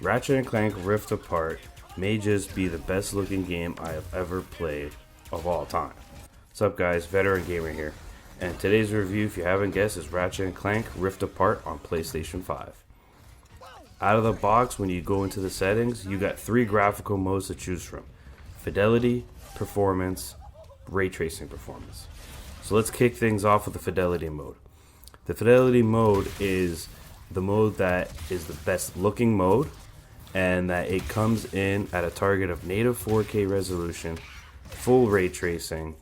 Ratchet and Clank Rift Apart may just be the best looking game I have ever played of all time. What's up guys, Veteran Gamer here, and today's review, if you haven't guessed, is Ratchet and Clank Rift Apart on PlayStation 5. Out of the box, when you go into the settings, you got 3 graphical modes to choose from: Fidelity, Performance, Ray Tracing Performance. So let's kick things off with the Fidelity mode. The Fidelity mode is the mode that is the best looking mode, and that it comes in at a target of native 4K resolution, full ray tracing,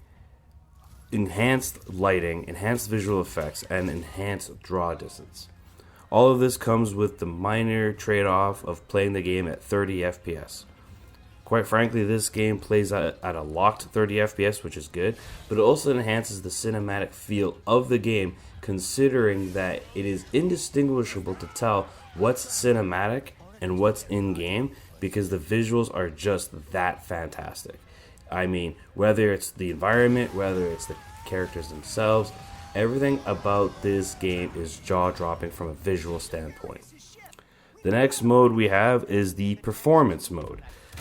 enhanced lighting, enhanced visual effects, and enhanced draw distance. All of this comes with the minor trade-off of playing the game at 30 FPS. Quite frankly, this game plays at a locked 30 FPS, which is good, but it also enhances the cinematic feel of the game, considering that it is indistinguishable to tell what's cinematic and what's in-game, because the visuals are just that fantastic. I mean, whether it's the environment, whether it's the characters themselves, everything about this game is jaw-dropping from a visual standpoint. The next mode we have is the Performance mode.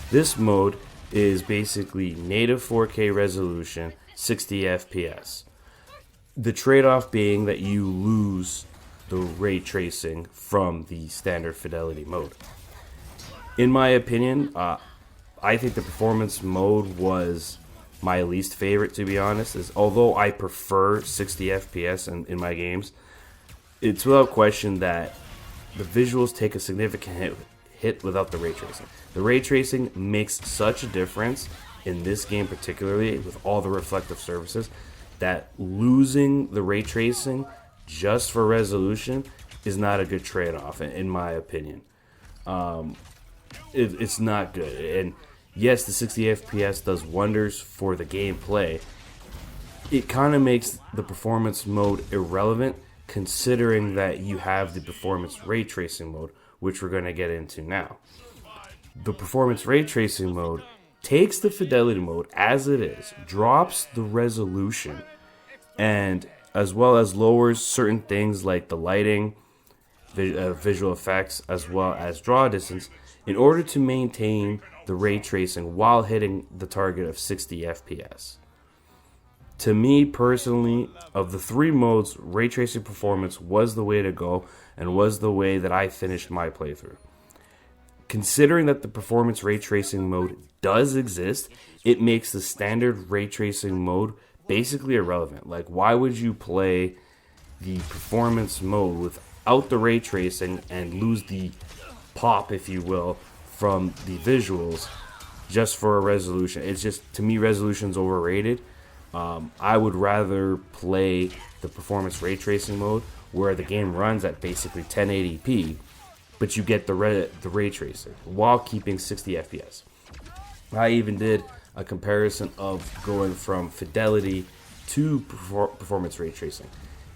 This mode is basically native 4K resolution, 60 FPS. The trade-off being that you lose the ray tracing from the standard Fidelity mode. In my opinion, I think the Performance mode was my least favorite, to be honest. Although I prefer 60 FPS in my games, it's without question that the visuals take a significant hit without the ray tracing. The ray tracing makes such a difference in this game, particularly with all the reflective surfaces, that losing the ray tracing just for resolution is not a good trade-off, in my opinion. It's not good. And yes, the 60 FPS does wonders for the gameplay. It kind of makes the Performance mode irrelevant, considering that you have the Performance ray tracing mode, which we're going to get into now. The Performance ray tracing mode takes the Fidelity mode as it is, drops the resolution, and as well as lowers certain things like the lighting, visual effects, as well as draw distance, in order to maintain the ray tracing while hitting the target of 60 FPS. To me personally, of the 3 modes, Ray Tracing Performance was the way to go, and was the way that I finished my playthrough. Considering that the Performance Ray Tracing mode does exist, it makes the standard Ray Tracing mode basically irrelevant. Like, why would you play the Performance mode without the Ray Tracing and lose the pop, if you will, from the visuals just for a resolution? It's just, to me, resolution's overrated. I would rather play the Performance Ray Tracing mode, where the game runs at basically 1080p, but you get the ray tracing while keeping 60 FPS. I even did a comparison of going from Fidelity to Performance Ray Tracing.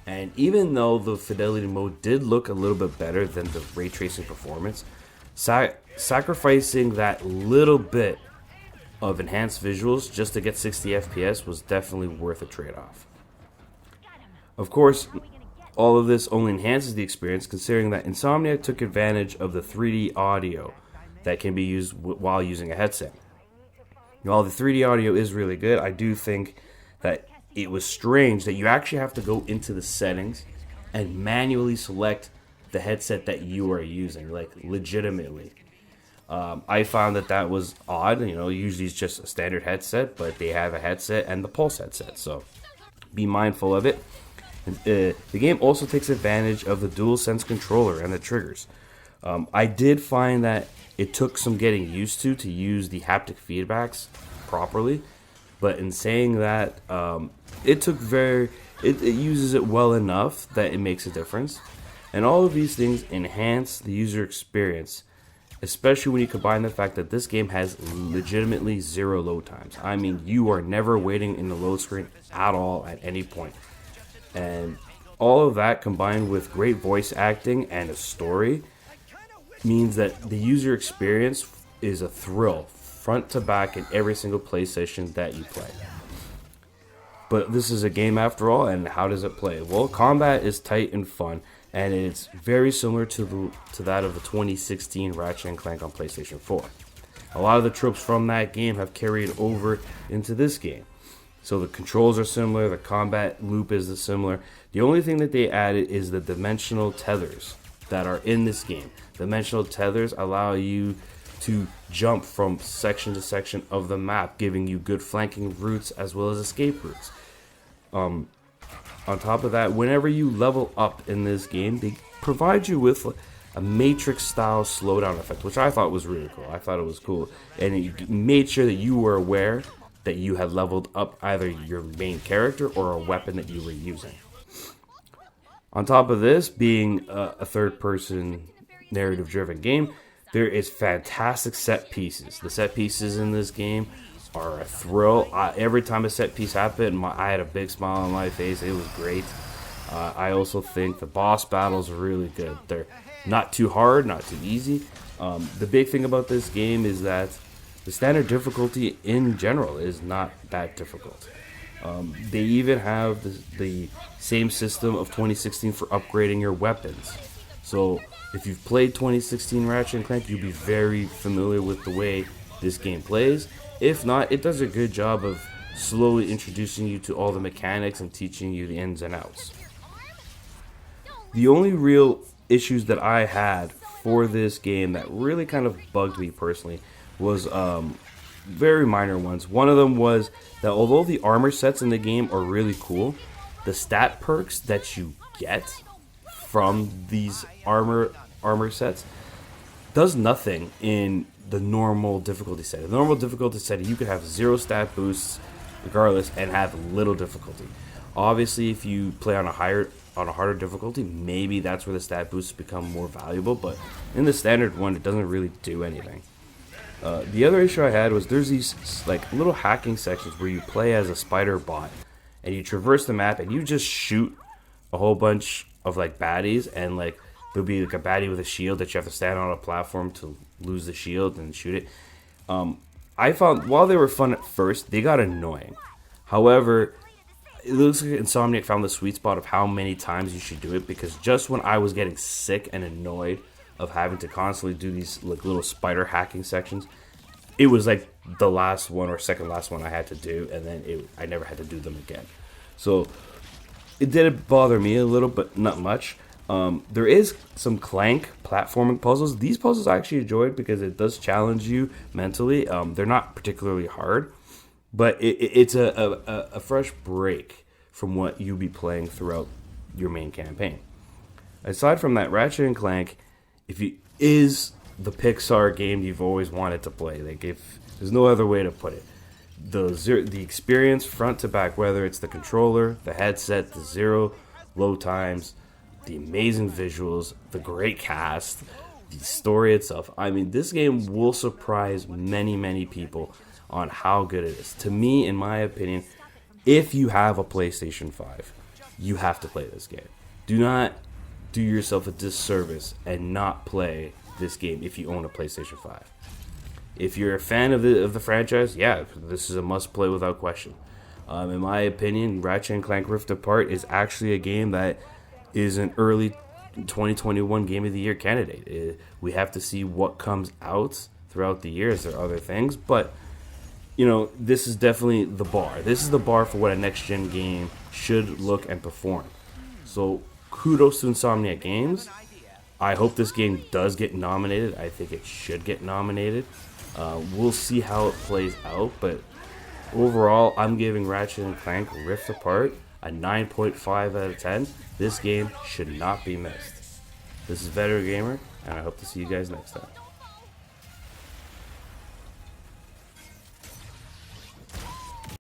And even though the Fidelity mode did look a little bit better than the Ray Tracing Performance, sacrificing that little bit of enhanced visuals just to get 60 FPS was definitely worth a trade-off. Of course, all of this only enhances the experience, considering that Insomniac took advantage of the 3D audio that can be used while using a headset. While the 3D audio is really good, I do think that it was strange that you actually have to go into the settings and manually select the headset that you are using, like legitimately. I found that was odd. Usually it's just a standard headset, but they have a headset and the Pulse headset, so be mindful of it. The game also takes advantage of the DualSense controller and the triggers. I did find that it took some getting used to use the haptic feedbacks properly, but in saying that, it uses it well enough that it makes a difference. And all of these things enhance the user experience, especially when you combine the fact that this game has legitimately 0 load times. I mean, you are never waiting in the load screen at all at any point. And all of that, combined with great voice acting and a story, means that the user experience is a thrill, front to back, in every single play session that you play. But this is a game after all, and how does it play? Well, combat is tight and fun, and it's very similar to that of the 2016 Ratchet and Clank on PlayStation 4. A lot of the tropes from that game have carried over into this game. So the controls are similar, the combat loop is similar. The only thing that they added is the dimensional tethers that are in this game. Dimensional tethers allow you to jump from section to section of the map, giving you good flanking routes as well as escape routes. On top of that, whenever you level up in this game, they provide you with a Matrix style slowdown effect, which I thought was really cool. I thought it was cool, and it made sure that you were aware that you had leveled up either your main character or a weapon that you were using. On top of this, being a third-person narrative-driven game, there is fantastic set pieces. The set pieces in this game are a thrill. Every time a set piece happened, I had a big smile on my face. It was great. I also think the boss battles are really good. They're not too hard, not too easy. The big thing about this game is that the standard difficulty in general is not that difficult. They even have the same system of 2016 for upgrading your weapons. So if you've played 2016 Ratchet and Clank, you'll be very familiar with the way this game plays. If not, it does a good job of slowly introducing you to all the mechanics and teaching you the ins and outs. The only real issues that I had for this game that really kind of bugged me personally was very minor ones. One of them was that although the armor sets in the game are really cool, the stat perks that you get from these armor sets does nothing in the normal difficulty setting. The normal difficulty setting, you could have 0 stat boosts regardless and have little difficulty. Obviously, if you play on a harder difficulty, maybe that's where the stat boosts become more valuable, but in the standard one, it doesn't really do anything. The other issue I had was there's these like little hacking sections where you play as a spider bot and you traverse the map and you just shoot a whole bunch of like baddies, and like there'll be like a baddie with a shield that you have to stand on a platform to lose the shield and shoot it. I found while they were fun at first, they got annoying. However, it looks like Insomniac found the sweet spot of how many times you should do it, because just when I was getting sick and annoyed of having to constantly do these like little spider hacking sections, it was like the last one or second last one I had to do, and then I never had to do them again. So it did bother me a little, but not much. There is some Clank platforming puzzles. These puzzles I actually enjoyed because it does challenge you mentally. They're not particularly hard, but it's a fresh break from what you'll be playing throughout your main campaign. Aside from that, Ratchet and Clank is the Pixar game you've always wanted to play. Like, if there's no other way to put it, the experience front to back, whether it's the controller, the headset, the zero load times, the amazing visuals, the great cast, the story itself. I mean, this game will surprise many people on how good it is. To me, in my opinion, if you have a PlayStation 5, you have to play this game. Do not do yourself a disservice and not play this game if you own a PlayStation 5. If you're a fan of the franchise, yeah, this is a must play without question. In my opinion, Ratchet and Clank Rift Apart is actually a game that is an early 2021 Game of the Year candidate. We have to see what comes out throughout the year. There are other things, but this is definitely the bar. This is the bar for what a next-gen game should look and perform. So kudos to Insomniac Games. I hope this game does get nominated. I think it should get nominated. We'll see how it plays out, but overall, I'm giving Ratchet and Clank Rift Apart a 9.5 out of 10. This game should not be missed. This is Veteran Gamer, and I hope to see you guys next time.